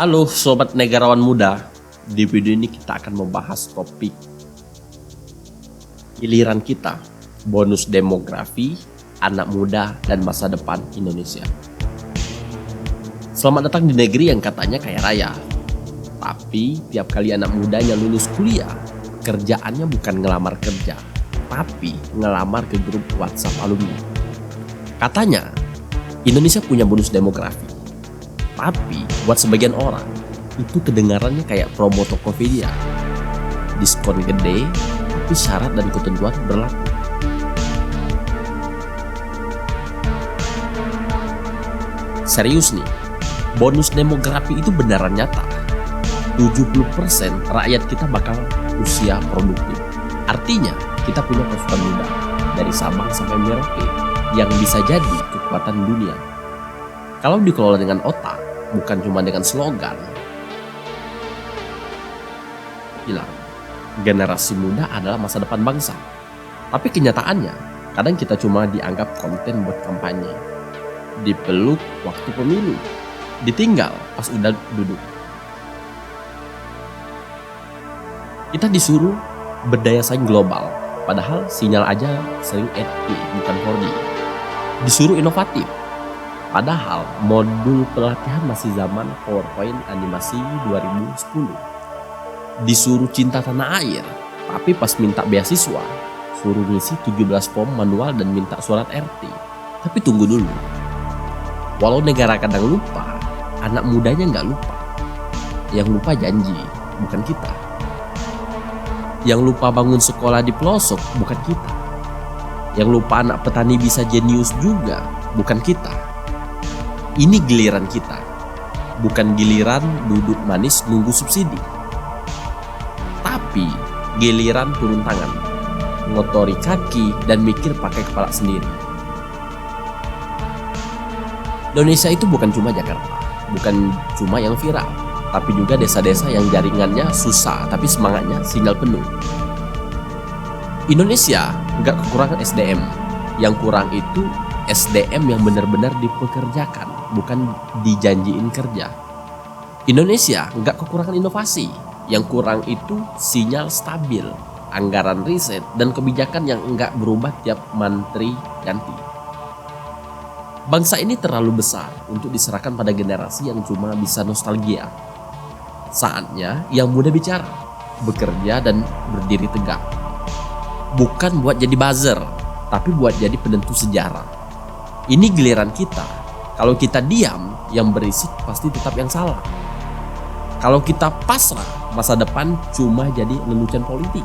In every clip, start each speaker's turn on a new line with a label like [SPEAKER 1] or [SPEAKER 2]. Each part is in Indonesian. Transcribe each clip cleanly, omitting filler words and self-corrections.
[SPEAKER 1] Halo Sobat Negarawan Muda, di video ini kita akan membahas topik giliran kita, bonus demografi, anak muda, dan masa depan Indonesia. Selamat datang di negeri yang katanya kaya raya. Tapi tiap kali anak mudanya lulus kuliah, kerjaannya bukan ngelamar kerja, tapi ngelamar ke grup WhatsApp alumni. Katanya, Indonesia punya bonus demografi. Tapi buat sebagian orang, itu kedengarannya kayak promo Tokopedia. Diskon gede, tapi syarat dan ketentuan berlaku. Serius nih, bonus demografi itu beneran nyata. 70% rakyat kita bakal usia produktif. Artinya, kita punya pasukan muda dari Sabang sampai Merauke yang bisa jadi kekuatan dunia. Kalau dikelola dengan otak, bukan cuma dengan slogan. Bilang, generasi muda adalah masa depan bangsa. Tapi kenyataannya, kadang kita cuma dianggap konten buat kampanye. Dipeluk waktu pemilu, ditinggal pas udah duduk. Kita disuruh berdaya saing global, padahal sinyal aja sering 8K bukan 4G. Disuruh inovatif, padahal modul pelatihan masih zaman PowerPoint animasi 2010. Disuruh cinta tanah air, tapi pas minta beasiswa, suruh ngisi 17 form manual dan minta surat RT. Tapi tunggu dulu. Walau negara kadang lupa, anak mudanya nggak lupa. Yang lupa janji, bukan kita. Yang lupa bangun sekolah di pelosok, bukan kita. Yang lupa anak petani bisa jenius juga, bukan kita. Ini giliran kita, bukan giliran duduk manis nunggu subsidi. Tapi giliran turun tangan, ngotori kaki dan mikir pakai kepala sendiri. Indonesia itu bukan cuma Jakarta, bukan cuma yang viral, tapi juga desa-desa yang jaringannya susah tapi semangatnya sinyal penuh. Indonesia nggak kekurangan SDM, yang kurang itu SDM yang benar-benar dipekerjakan, bukan dijanjiin kerja. Indonesia nggak kekurangan inovasi, yang kurang itu sinyal stabil, anggaran riset, dan kebijakan yang nggak berubah tiap menteri ganti. Bangsa ini terlalu besar untuk diserahkan pada generasi yang cuma bisa nostalgia. Saatnya yang muda bicara, bekerja dan berdiri tegak. Bukan buat jadi buzzer, tapi buat jadi penentu sejarah. Ini giliran kita. Kalau kita diam, yang berisik pasti tetap yang salah. Kalau kita pasrah, masa depan cuma jadi lelucon politik.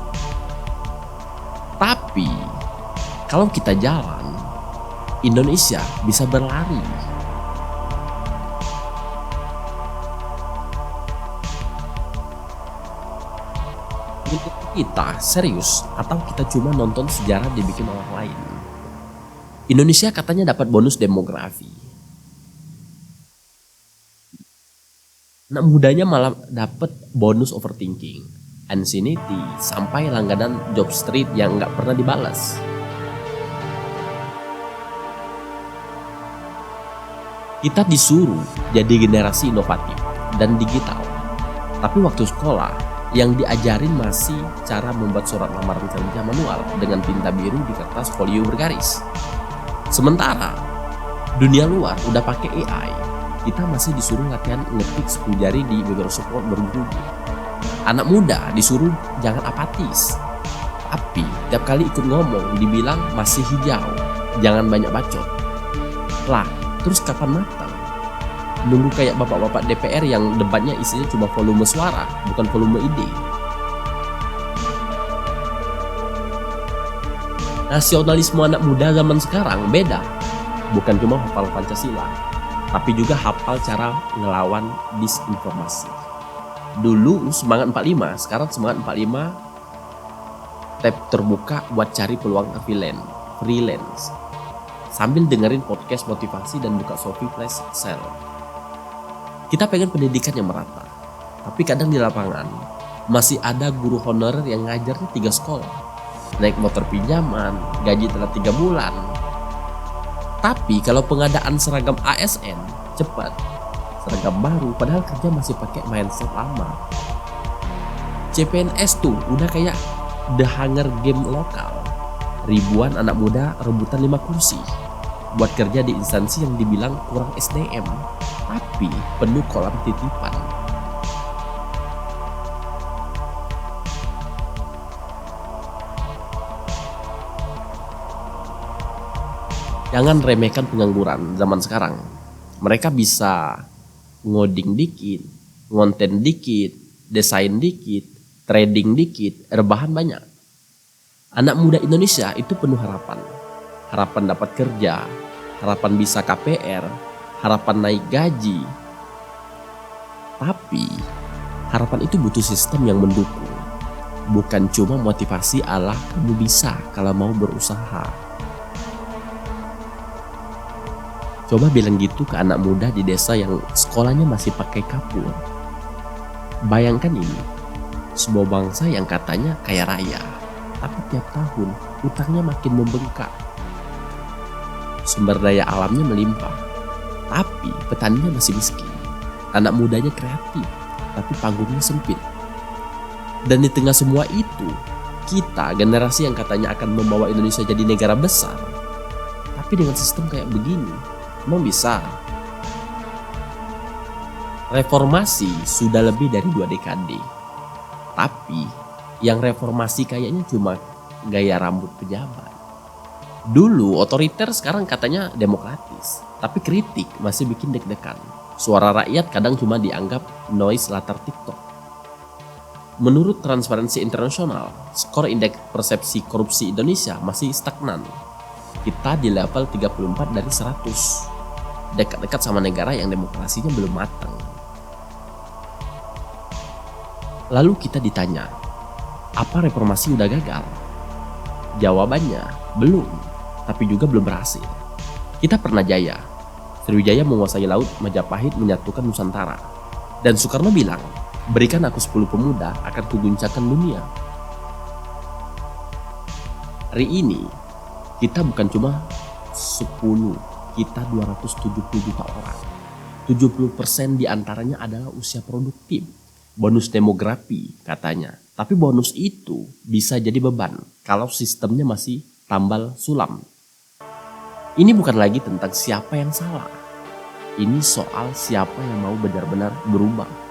[SPEAKER 1] Tapi, kalau kita jalan, Indonesia bisa berlari. Kita serius atau kita cuma nonton sejarah dibikin orang lain? Indonesia katanya dapat bonus demografi. Anak mudanya malah dapat bonus overthinking, anxiety, sampai langganan job street yang nggak pernah dibalas. Kita disuruh jadi generasi inovatif dan digital. Tapi waktu sekolah, yang diajarin masih cara membuat surat lamaran kerja manual dengan tinta biru di kertas folio bergaris. Sementara dunia luar udah pakai AI, kita masih disuruh latihan ngetik 10 jari di Microsoft Word bergugu. Anak muda disuruh jangan apatis, tapi tiap kali ikut ngomong dibilang masih hijau, jangan banyak bacot. Lah, terus kapan matang? Nunggu kayak bapak-bapak DPR yang debatnya isinya cuma volume suara, bukan volume ide. Nasionalisme anak muda zaman sekarang beda. Bukan cuma hafal Pancasila, tapi juga hafal cara ngelawan disinformasi. Dulu semangat 45, sekarang semangat 45 tab terbuka buat cari peluang freelance. Sambil dengerin podcast motivasi dan buka Shopee Flash Sale. Kita pengen pendidikan yang merata, tapi kadang di lapangan masih ada guru honorer yang ngajarnya 3 sekolah, naik motor pinjaman, gaji telat 3 bulan. Tapi kalau pengadaan seragam ASN cepat, seragam baru, padahal kerja masih pakai mindset lama. CPNS tuh udah kayak The Hunger Game lokal. Ribuan anak muda rebutan 5 kursi buat kerja di instansi yang dibilang kurang SDM, tapi penuh kolam titipan. Jangan remehkan pengangguran zaman sekarang. Mereka bisa ngoding dikit, ngonten dikit, desain dikit, trading dikit, rebahan banyak. Anak muda Indonesia itu penuh harapan. Harapan dapat kerja, harapan bisa KPR, harapan naik gaji. Tapi harapan itu butuh sistem yang mendukung. Bukan cuma motivasi ala kamu bisa kalau mau berusaha. Coba bilang gitu ke anak muda di desa yang sekolahnya masih pakai kapur. Bayangkan ini, sebuah bangsa yang katanya kaya raya, tapi tiap tahun utangnya makin membengkak. Sumber daya alamnya melimpah, tapi petaninya masih miskin. Anak mudanya kreatif, tapi panggungnya sempit. Dan di tengah semua itu, kita generasi yang katanya akan membawa Indonesia jadi negara besar, tapi dengan sistem kayak begini, emang bisa? Reformasi sudah lebih dari 2 dekade. Tapi yang reformasi kayaknya cuma gaya rambut pejabat. Dulu otoriter, sekarang katanya demokratis. Tapi kritik masih bikin deg-degan. Suara rakyat kadang cuma dianggap noise latar TikTok. Menurut Transparency International, skor indeks persepsi korupsi Indonesia masih stagnan. Kita di level 34 dari 100. Dekat-dekat sama negara yang demokrasinya belum matang. Lalu kita ditanya, apa reformasi udah gagal? Jawabannya, belum, tapi juga belum berhasil. Kita pernah jaya. Sriwijaya menguasai laut, Majapahit menyatukan Nusantara. Dan Soekarno bilang, berikan aku 10 pemuda akan kuguncangkan dunia. Hari ini, kita bukan cuma 10, kita 270 juta orang. 70% diantaranya adalah usia produktif. Bonus demografi katanya. Tapi bonus itu bisa jadi beban kalau sistemnya masih tambal sulam. Ini bukan lagi tentang siapa yang salah. Ini soal siapa yang mau benar-benar berubah.